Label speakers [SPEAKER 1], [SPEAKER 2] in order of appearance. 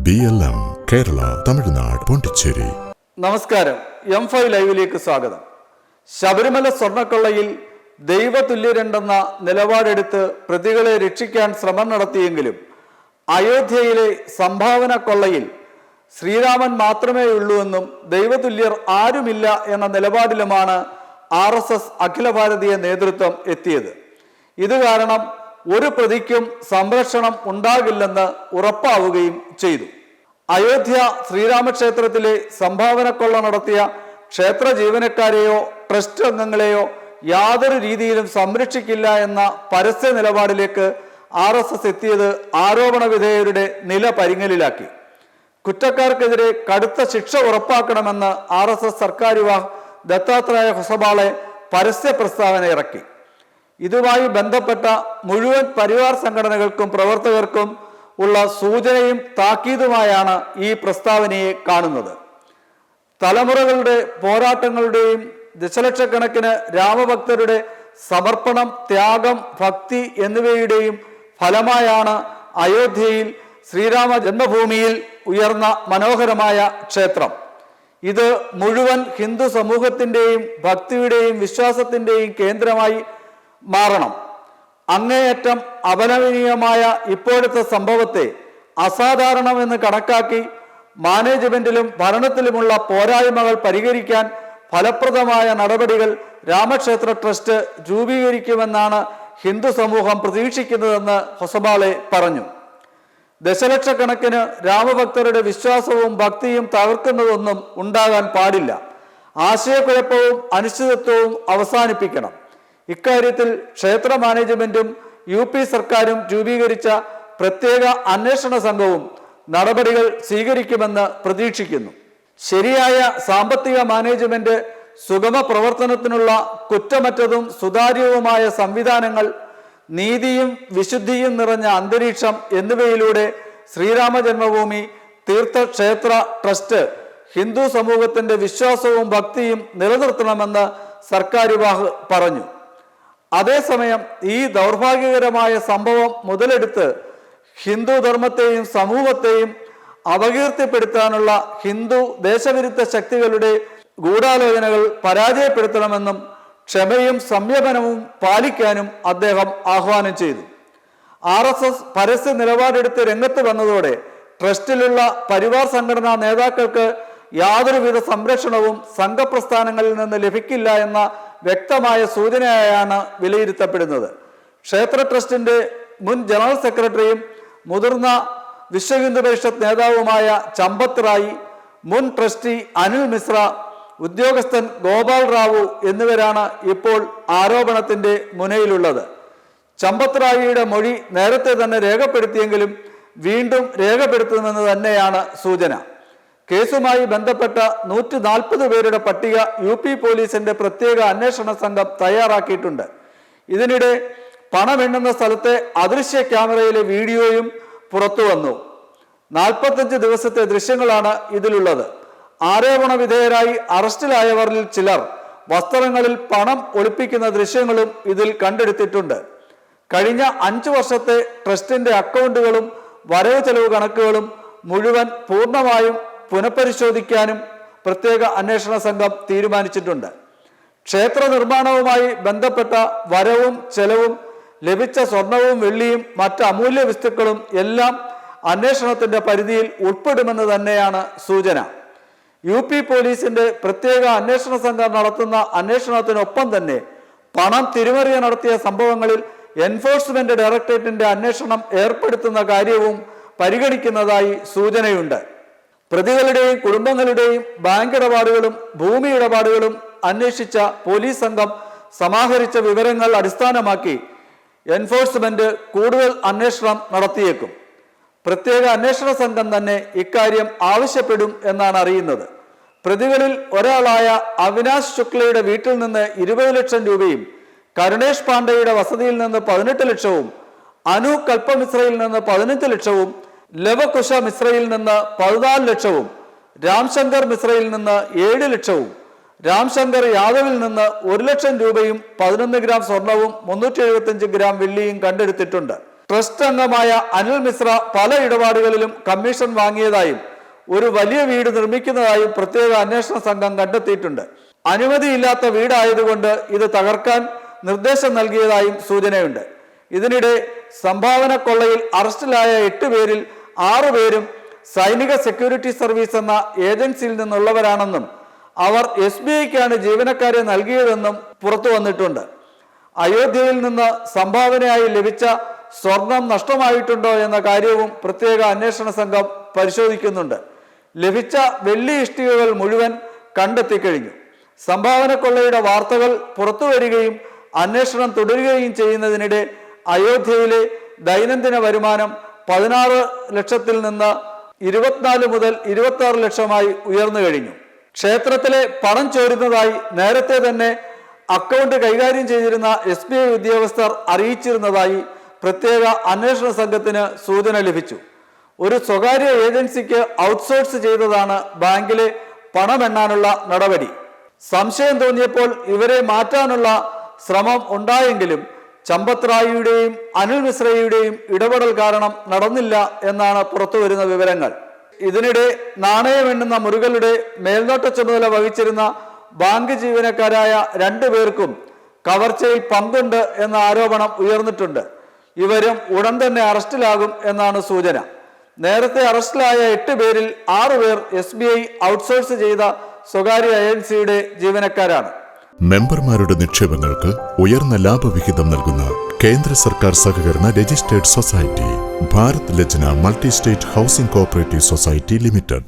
[SPEAKER 1] BLM Kerala Tamil Nadu Pondicherry.
[SPEAKER 2] നമസ്കാരം, M5 ലൈവിലേക്ക് സ്വാഗതം. ശബരിമല സ്വർണ്ണക്കൊള്ളയിൽ ദൈവതുല്യരുണ്ടെന്ന നിലപാടെടുത്ത് പ്രതികളെ രക്ഷിക്കാൻ ശ്രമം നടത്തിയെങ്കിലും അയോധ്യയിലെ സംഭാവന കൊള്ളയിൽ ശ്രീരാമൻ മാത്രമേ ഉള്ളൂ എന്നും ദൈവതുല്യർ ആരുമില്ല എന്ന നിലപാടിലുമാണ് RSS അഖില ഭാരതീയ നേതൃത്വം എത്തിയത്. ഇത് കാരണം ഒരു പ്രതിക്കും സംരക്ഷണം ഉണ്ടാകില്ലെന്ന് ഉറപ്പാവുകയും ചെയ്തു. അയോധ്യ ശ്രീരാമക്ഷേത്രത്തിലെ സംഭാവന കൊള്ള നടത്തിയ ക്ഷേത്ര ജീവനക്കാരെയോ ട്രസ്റ്റ് അംഗങ്ങളെയോ യാതൊരു രീതിയിലും സംരക്ഷിക്കില്ല എന്ന പരസ്യ നിലപാടിലേക്ക് RSS എത്തിയത് ആരോപണ വിധേയരുടെ നില പരിങ്ങലിലാക്കി. കുറ്റക്കാർക്കെതിരെ കടുത്ത ശിക്ഷ ഉറപ്പാക്കണമെന്ന് RSS സർക്കാരുവാഹ് ദത്താത്രേയ ഹൊസബാളെ പരസ്യ പ്രസ്താവന ഇറക്കി. ഇതുമായി ബന്ധപ്പെട്ട മുഴുവൻ പരിവാർ സംഘടനകൾക്കും പ്രവർത്തകർക്കും ഉള്ള സൂചനയും താക്കീതുമായാണ് ഈ പ്രസ്താവനയെ കാണുന്നത്. തലമുറകളുടെ പോരാട്ടങ്ങളുടെയും ദശലക്ഷക്കണക്കിന് രാമഭക്തരുടെ സമർപ്പണം, ത്യാഗം, ഭക്തി എന്നിവയുടെയും ഫലമായാണ് അയോധ്യയിൽ ശ്രീരാമ ജന്മഭൂമിയിൽ ഉയർന്ന മനോഹരമായ ക്ഷേത്രം. ഇത് മുഴുവൻ ഹിന്ദു സമൂഹത്തിൻ്റെയും ഭക്തിയുടെയും വിശ്വാസത്തിൻ്റെയും കേന്ദ്രമായി മാറണം. അങ്ങേയറ്റം അപലപനീയമായ ഇപ്പോഴത്തെ സംഭവത്തെ അസാധാരണമെന്ന് കണക്കാക്കി മാനേജ്മെന്റിലും ഭരണത്തിലുമുള്ള പോരായ്മകൾ പരിഹരിക്കാൻ ഫലപ്രദമായ നടപടികൾ രാമക്ഷേത്ര ട്രസ്റ്റ് രൂപീകരിക്കുമെന്നാണ് ഹിന്ദു സമൂഹം പ്രതീക്ഷിക്കുന്നതെന്ന് ഹൊസബാളെ പറഞ്ഞു. ദശലക്ഷക്കണക്കിന് രാമഭക്തരുടെ വിശ്വാസവും ഭക്തിയും തകർക്കുന്നതൊന്നും ഉണ്ടാകാൻ പാടില്ല. ആശയക്കുഴപ്പവും അനിശ്ചിതത്വവും അവസാനിപ്പിക്കണം. ഇക്കാര്യത്തിൽ ക്ഷേത്ര മാനേജ്മെന്റും UP സർക്കാരും രൂപീകരിച്ച പ്രത്യേക അന്വേഷണ സംഘവും നടപടികൾ സ്വീകരിക്കുമെന്ന് പ്രതീക്ഷിക്കുന്നു. ശരിയായ സാമ്പത്തിക മാനേജ്മെന്റ്, സുഗമ പ്രവർത്തനത്തിനുള്ള കുറ്റമറ്റതും സുതാര്യവുമായ സംവിധാനങ്ങൾ, നീതിയും വിശുദ്ധിയും നിറഞ്ഞ അന്തരീക്ഷം എന്നിവയിലൂടെ ശ്രീരാമ ജന്മഭൂമി തീർത്ഥക്ഷേത്ര ട്രസ്റ്റ് ഹിന്ദു സമൂഹത്തിന്റെ വിശ്വാസവും ഭക്തിയും നിലനിർത്തണമെന്ന് സർക്കാരുവാഹ് പറഞ്ഞു. അതേസമയം ഈ ദൗർഭാഗ്യകരമായ സംഭവം മുതലെടുത്ത് ഹിന്ദു ധർമ്മത്തെയും സമൂഹത്തെയും അപകീർത്തിപ്പെടുത്താനുള്ള ഹിന്ദു ദേശവിരുദ്ധ ശക്തികളുടെ ഗൂഢാലോചനകൾ പരാജയപ്പെടുത്തണമെന്നും ക്ഷമയും സംയമനവും പാലിക്കാനും അദ്ദേഹം ആഹ്വാനം ചെയ്തു. RSS പരസ്യ നിലപാടെടുത്ത് രംഗത്ത് വന്നതോടെ ട്രസ്റ്റിലുള്ള പരിവാർ സംഘടനാ നേതാക്കൾക്ക് യാതൊരുവിധ സംരക്ഷണവും സംഘപ്രസ്ഥാനങ്ങളിൽ നിന്ന് ലഭിക്കില്ല എന്ന വ്യക്തമായ സൂചനയായാണ് വിലയിരുത്തപ്പെടുന്നത്. ക്ഷേത്ര ട്രസ്റ്റിന്റെ മുൻ ജനറൽ സെക്രട്ടറിയും മുതിർന്ന വിശ്വഹിന്ദു പരിഷത്ത് നേതാവുമായ ചമ്പത് റായി, മുൻ ട്രസ്റ്റി അനിൽ മിശ്ര, ഉദ്യോഗസ്ഥൻ ഗോപാൽ റാവു എന്നിവരാണ് ഇപ്പോൾ ആരോപണത്തിന്റെ മുനയിലുള്ളത്. ചമ്പത് റായിയുടെ മൊഴി നേരത്തെ തന്നെ രേഖപ്പെടുത്തിയെങ്കിലും വീണ്ടും രേഖപ്പെടുത്തുമെന്ന് തന്നെയാണ് സൂചന. കേസുമായി ബന്ധപ്പെട്ട 140 പേരുടെ പട്ടിക UP പോലീസിന്റെ പ്രത്യേക അന്വേഷണ സംഘം തയ്യാറാക്കിയിട്ടുണ്ട്. ഇതിനിടെ പണമെണ്ണുന്ന സ്ഥലത്തെ അദൃശ്യ ക്യാമറയിലെ വീഡിയോയും പുറത്തു വന്നു. 45 ദിവസത്തെ ദൃശ്യങ്ങളാണ് ഇതിലുള്ളത്. ആരോപണ വിധേയരായി അറസ്റ്റിലായവരിൽ ചിലർ വസ്ത്രങ്ങളിൽ പണം ഒളിപ്പിക്കുന്ന ദൃശ്യങ്ങളും ഇതിൽ കണ്ടെടുത്തിട്ടുണ്ട്. കഴിഞ്ഞ 5 വർഷത്തെ ട്രസ്റ്റിന്റെ അക്കൗണ്ടുകളും വരവ് ചെലവ് കണക്കുകളും മുഴുവൻ പൂർണ്ണമായും പുനഃപരിശോധിക്കാനും പ്രത്യേക അന്വേഷണ സംഘം തീരുമാനിച്ചിട്ടുണ്ട്. ക്ഷേത്ര നിർമ്മാണവുമായി ബന്ധപ്പെട്ട വരവും ചെലവും, ലഭിച്ച സ്വർണവും വെള്ളിയും മറ്റ് അമൂല്യ വസ്തുക്കളും എല്ലാം അന്വേഷണത്തിന്റെ പരിധിയിൽ ഉൾപ്പെടുമെന്ന് തന്നെയാണ് സൂചന. UP പോലീസിന്റെ പ്രത്യേക അന്വേഷണ സംഘം നടത്തുന്ന അന്വേഷണത്തിനൊപ്പം തന്നെ പണം തിരിമറിയ നടത്തിയ സംഭവങ്ങളിൽ എൻഫോഴ്സ്മെന്റ് ഡയറക്ടറേറ്റിന്റെ അന്വേഷണം ഏർപ്പെടുത്തുന്ന കാര്യവും പരിഗണിക്കുന്നതായി സൂചനയുണ്ട്. പ്രതികളുടെയും കുടുംബങ്ങളുടെയും ബാങ്ക് ഇടപാടുകളും ഭൂമി ഇടപാടുകളും അന്വേഷിച്ച പോലീസ് സംഘം സമാഹരിച്ച വിവരങ്ങൾ അടിസ്ഥാനമാക്കി എൻഫോഴ്സ്മെന്റ് കൂടുതൽ അന്വേഷണം നടത്തിയേക്കും. പ്രത്യേക അന്വേഷണ സംഘം തന്നെ ഇക്കാര്യം ആവശ്യപ്പെടും എന്നാണ് അറിയുന്നത്. പ്രതികളിൽ ഒരാളായ അവിനാശ് ശുക്ലയുടെ വീട്ടിൽ നിന്ന് 20 ലക്ഷം രൂപയും, കരുണേഷ് പാണ്ഡെയുടെ വസതിയിൽ നിന്ന് 18 ലക്ഷവും, അനു കൽപ്പമിശ്രയിൽ നിന്ന് 15 ലക്ഷവും, ലവകുശ മിശ്രയിൽ നിന്ന് 14 ലക്ഷവും, രാംശങ്കർ മിശ്രയിൽ നിന്ന് 7 ലക്ഷവും, രാംശങ്കർ യാദവിൽ നിന്ന് 1 ലക്ഷം രൂപയും 11 ഗ്രാം സ്വർണവും 375 ഗ്രാം വെള്ളിയും കണ്ടെടുത്തിട്ടുണ്ട്. ട്രസ്റ്റ് അംഗമായ അനിൽ മിശ്ര പല ഇടപാടുകളിലും കമ്മീഷൻ വാങ്ങിയതായും ഒരു വലിയ വീട് നിർമ്മിക്കുന്നതായും പ്രത്യേക അന്വേഷണ സംഘം കണ്ടെത്തിയിട്ടുണ്ട്. അനുമതിയില്ലാത്ത വീടായതുകൊണ്ട് ഇത് തകർക്കാൻ നിർദ്ദേശം നൽകിയതായും സൂചനയുണ്ട്. ഇതിനിടെ സംഭാവന കൊള്ളയിൽ അറസ്റ്റിലായ 8 പേരിൽ 6 പേരും സൈനിക സെക്യൂരിറ്റി സർവീസ് എന്ന ഏജൻസിയിൽ നിന്നുള്ളവരാണെന്നും അവർ SBIക്കാണ് ജീവനക്കാരെ നൽകിയതെന്നും പുറത്തു വന്നിട്ടുണ്ട്. അയോധ്യയിൽ നിന്ന് സംഭാവനയായി ലഭിച്ച സ്വർണം നഷ്ടമായിട്ടുണ്ടോ എന്ന കാര്യവും പ്രത്യേക അന്വേഷണ സംഘം പരിശോധിക്കുന്നുണ്ട്. ലഭിച്ച വെള്ളി ഇഷ്ടികകൾ മുഴുവൻ കണ്ടെത്തിക്കഴിഞ്ഞു. സംഭാവന കൊള്ളയുടെ വാർത്തകൾ പുറത്തു വരികയും അന്വേഷണം തുടരുകയും ചെയ്യുന്നതിനിടെ അയോധ്യയിലെ ദൈനംദിന വരുമാനം 16 ലക്ഷത്തിൽ നിന്ന് 24 മുതൽ 26 ലക്ഷമായി ഉയർന്നു കഴിഞ്ഞു. ക്ഷേത്രത്തിലെ പണം ചോരുന്നതായി നേരത്തെ തന്നെ അക്കൗണ്ട് കൈകാര്യം ചെയ്തിരുന്ന SBI ഉദ്യോഗസ്ഥർ അറിയിച്ചിരുന്നതായി പ്രത്യേക അന്വേഷണ സംഘത്തിന് സൂചന ലഭിച്ചു. ഒരു സ്വകാര്യ ഏജൻസിക്ക് ഔട്ട്സോഴ്സ് ചെയ്തതാണ് ബാങ്കിലെ പണമെണ്ണാനുള്ള നടപടി. സംശയം തോന്നിയപ്പോൾ ഇവരെ മാറ്റാനുള്ള ശ്രമം ഉണ്ടായെങ്കിലും ചമ്പത് റായിയുടെയും അനിൽ മിശ്രയുടെയും ഇടപെടൽ കാരണം നടന്നില്ല എന്നാണ് പുറത്തുവരുന്ന വിവരങ്ങൾ. ഇതിനിടെ നാണയമെണ്ണുന്ന മുറികളുടെ മേൽനോട്ട ചുമതല വഹിച്ചിരുന്ന ബാങ്ക് ജീവനക്കാരായ 2 പേർക്കും കവർച്ചയിൽ പങ്കുണ്ട് എന്ന ആരോപണം ഉയർന്നിട്ടുണ്ട്. ഇവരും ഉടൻ തന്നെ അറസ്റ്റിലാകും എന്നാണ് സൂചന. നേരത്തെ അറസ്റ്റിലായ 8 പേരിൽ 6 പേർ SBI ഔട്ട്സോഴ്സ് ചെയ്ത സ്വകാര്യ ഏജൻസിയുടെ ജീവനക്കാരാണ്.
[SPEAKER 1] മെമ്പർമാരുടെ നിക്ഷേപങ്ങൾക്ക് ഉയർന്ന ലാഭവിഹിതം നൽകുന്ന കേന്ദ്ര സർക്കാർ സഹകരണ registered society Bharat Lajna multi state housing cooperative society limited.